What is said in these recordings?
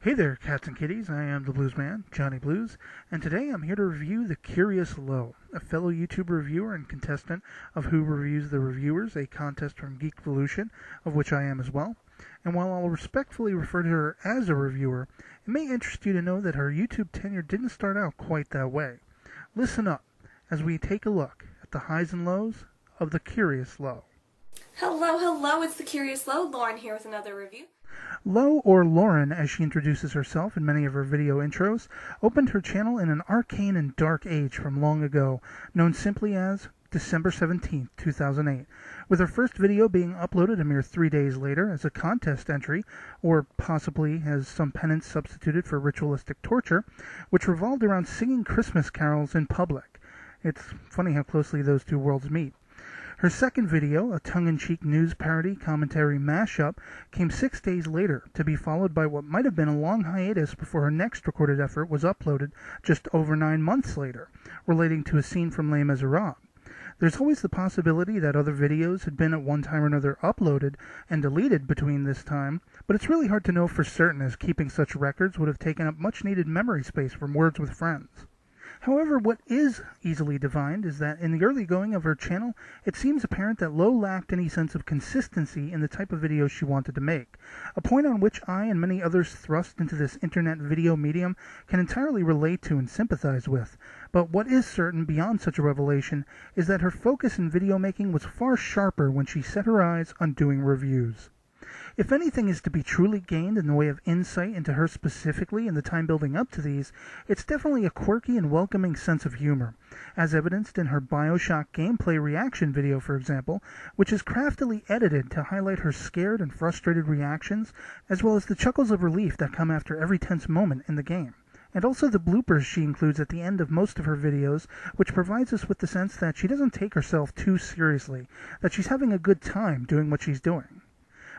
Hey there, cats and kitties. I am the Blues Man, Johnny Blues, and today I'm here to review TheCuriousLo, a fellow YouTube reviewer and contestant of Who Reviews the Reviewers, a contest from Geekvolution, of which I am as well. And while I'll respectfully refer to her as a reviewer, it may interest you to know that her YouTube tenure didn't start out quite that way. Listen up as we take a look at the highs and lows of TheCuriousLo. Hello, it's TheCuriousLo. Lauren here with another review. Lo, or Lauren, as she introduces herself in many of her video intros, opened her channel in an arcane and dark age from long ago, known simply as December 17, 2008, with her first video being uploaded a mere 3 days later as a contest entry, or possibly as some penance substituted for ritualistic torture, which revolved around singing Christmas carols in public. It's funny how closely those two worlds meet. Her second video, a tongue-in-cheek news parody commentary mashup, came 6 days later, to be followed by what might have been a long hiatus before her next recorded effort was uploaded just over 9 months later, relating to a scene from Les Miserables. There's always the possibility that other videos had been at one time or another uploaded and deleted between this time, but it's really hard to know for certain, as keeping such records would have taken up much-needed memory space from words with friends. However, what is easily divined is that in the early going of her channel, it seems apparent that Lo lacked any sense of consistency in the type of videos she wanted to make, a point on which I and many others thrust into this internet video medium can entirely relate to and sympathize with. But what is certain beyond such a revelation is that her focus in video making was far sharper when she set her eyes on doing reviews. If anything is to be truly gained in the way of insight into her specifically in the time building up to these, it's definitely a quirky and welcoming sense of humor, as evidenced in her BioShock gameplay reaction video, for example, which is craftily edited to highlight her scared and frustrated reactions, as well as the chuckles of relief that come after every tense moment in the game. And also the bloopers she includes at the end of most of her videos, which provides us with the sense that she doesn't take herself too seriously, that she's having a good time doing what she's doing.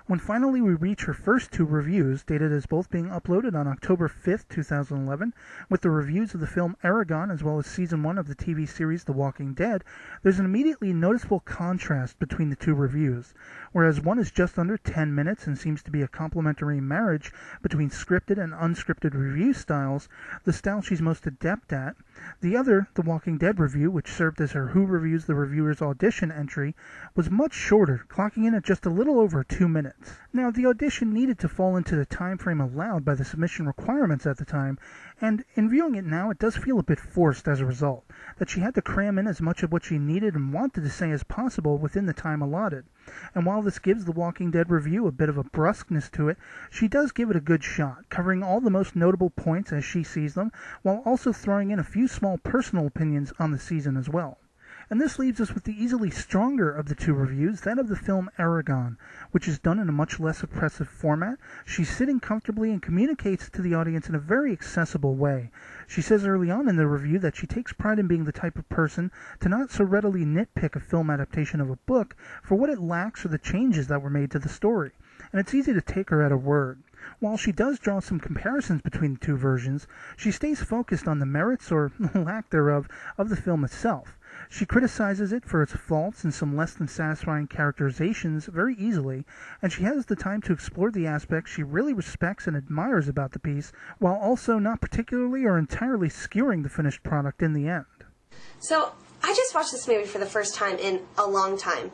When finally we reach her first two reviews, dated as both being uploaded on October 5th, 2011, with the reviews of the film Eragon as well as Season 1 of the TV series The Walking Dead, there's an immediately noticeable contrast between the two reviews. Whereas one is just under 10 minutes and seems to be a complementary marriage between scripted and unscripted review styles, the style she's most adept at, the other, The Walking Dead review, which served as her Who Reviews the Reviewers audition entry, was much shorter, clocking in at just a little over 2 minutes. Now, the audition needed to fall into the time frame allowed by the submission requirements at the time, and in viewing it now, it does feel a bit forced as a result, that she had to cram in as much of what she needed and wanted to say as possible within the time allotted. And while this gives The Walking Dead review a bit of a brusqueness to it, she does give it a good shot, covering all the most notable points as she sees them, while also throwing in a few small personal opinions on the season as well. And this leaves us with the easily stronger of the two reviews, that of the film Eragon, which is done in a much less oppressive format. She's sitting comfortably and communicates to the audience in a very accessible way. She says early on in the review that she takes pride in being the type of person to not so readily nitpick a film adaptation of a book for what it lacks or the changes that were made to the story, and it's easy to take her at her word. While she does draw some comparisons between the two versions, she stays focused on the merits, or lack thereof, of the film itself. She criticizes it for its faults and some less than satisfying characterizations very easily, and she has the time to explore the aspects she really respects and admires about the piece, while also not particularly or entirely skewering the finished product in the end. So, I just watched this movie for the first time in a long time,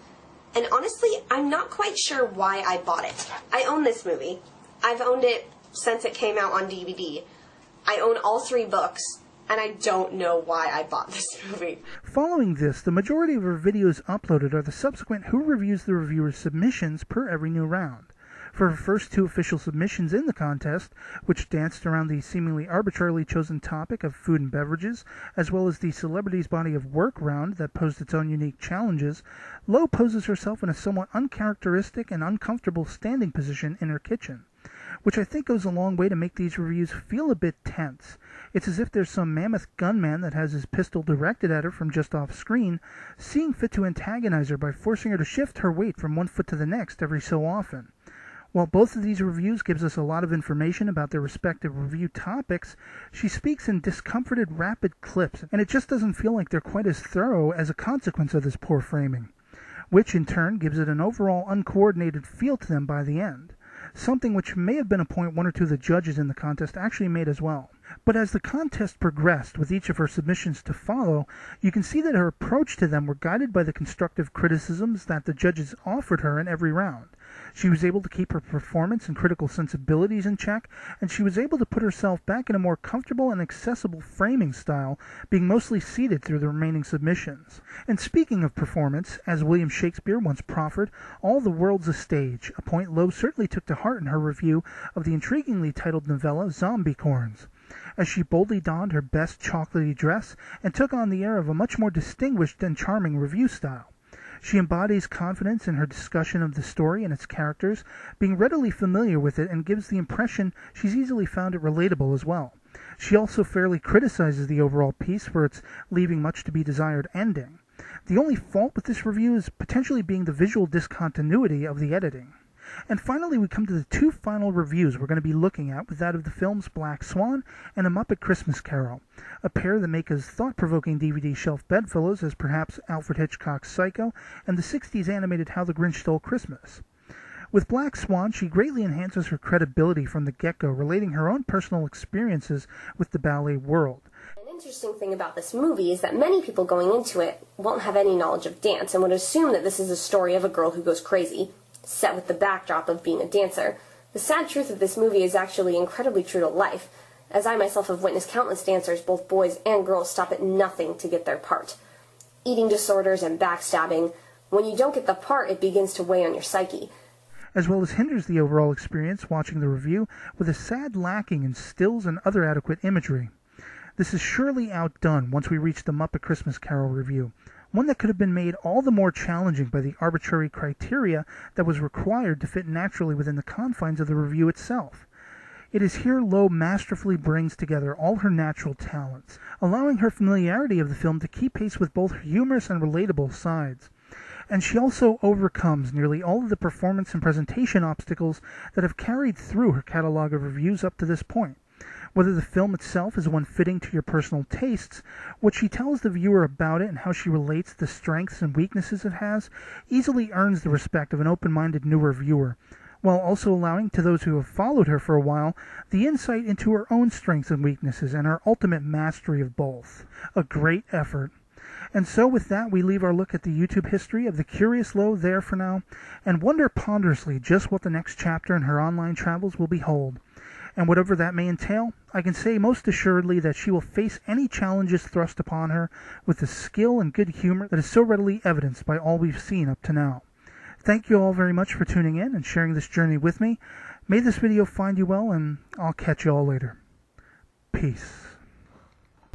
and honestly, I'm not quite sure why I bought it. I own this movie. I've owned it since it came out on DVD. I own all 3 books, and I don't know why I bought this movie. Following this, the majority of her videos uploaded are the subsequent Who Reviews the Reviewers submissions per every new round. For her first 2 official submissions in the contest, which danced around the seemingly arbitrarily chosen topic of food and beverages, as well as the celebrities' body of work round that posed its own unique challenges, Lo poses herself in a somewhat uncharacteristic and uncomfortable standing position in her kitchen, which I think goes a long way to make these reviews feel a bit tense. It's as if there's some mammoth gunman that has his pistol directed at her from just off screen, seeing fit to antagonize her by forcing her to shift her weight from one foot to the next every so often. While both of these reviews gives us a lot of information about their respective review topics, she speaks in discomforted, rapid clips, and it just doesn't feel like they're quite as thorough as a consequence of this poor framing, which in turn gives it an overall uncoordinated feel to them by the end. something which may have been a point one or two of the judges in the contest actually made as well. But as the contest progressed, with each of her submissions to follow, you can see that her approach to them were guided by the constructive criticisms that the judges offered her in every round. She was able to keep her performance and critical sensibilities in check, and she was able to put herself back in a more comfortable and accessible framing style, being mostly seated through the remaining submissions. And speaking of performance, as William Shakespeare once proffered, all the world's a stage, a point Lo certainly took to heart in her review of the intriguingly titled novella Zombiecorns, as she boldly donned her best chocolatey dress and took on the air of a much more distinguished and charming review style. She embodies confidence in her discussion of the story and its characters, being readily familiar with it, and gives the impression she's easily found it relatable as well. She also fairly criticizes the overall piece for its leaving much to be desired ending. The only fault with this review is potentially being the visual discontinuity of the editing. And finally, we come to the two final reviews we're going to be looking at, with that of the films Black Swan and A Muppet Christmas Carol, a pair that make as thought-provoking DVD shelf bedfellows as perhaps Alfred Hitchcock's Psycho and the 60s animated How the Grinch Stole Christmas. With Black Swan, she greatly enhances her credibility from the get-go, relating her own personal experiences with the ballet world. An interesting thing about this movie is that many people going into it won't have any knowledge of dance and would assume that this is a story of a girl who goes crazy, set with the backdrop of being a dancer. The sad truth of this movie is actually incredibly true to life, as I myself have witnessed countless dancers, both boys and girls, stop at nothing to get their part. Eating disorders and backstabbing. When you don't get the part, it begins to weigh on your psyche, as well as hinders the overall experience watching the review with a sad lacking in stills and other adequate imagery. This is surely outdone once we reach the Muppet Christmas Carol review, one that could have been made all the more challenging by the arbitrary criteria that was required to fit naturally within the confines of the review itself. It is here Lo masterfully brings together all her natural talents, allowing her familiarity of the film to keep pace with both her humorous and relatable sides. And she also overcomes nearly all of the performance and presentation obstacles that have carried through her catalog of reviews up to this point. Whether the film itself is one fitting to your personal tastes, what she tells the viewer about it and how she relates the strengths and weaknesses it has easily earns the respect of an open-minded newer viewer, while also allowing to those who have followed her for a while the insight into her own strengths and weaknesses and her ultimate mastery of both. A great effort. And so with that, we leave our look at the YouTube history of the Curious Lo there for now, and wonder ponderously just what the next chapter in her online travels will behold. And whatever that may entail, I can say most assuredly that she will face any challenges thrust upon her with the skill and good humor that is so readily evidenced by all we've seen up to now. Thank you all very much for tuning in and sharing this journey with me. May this video find you well, and I'll catch you all later. Peace.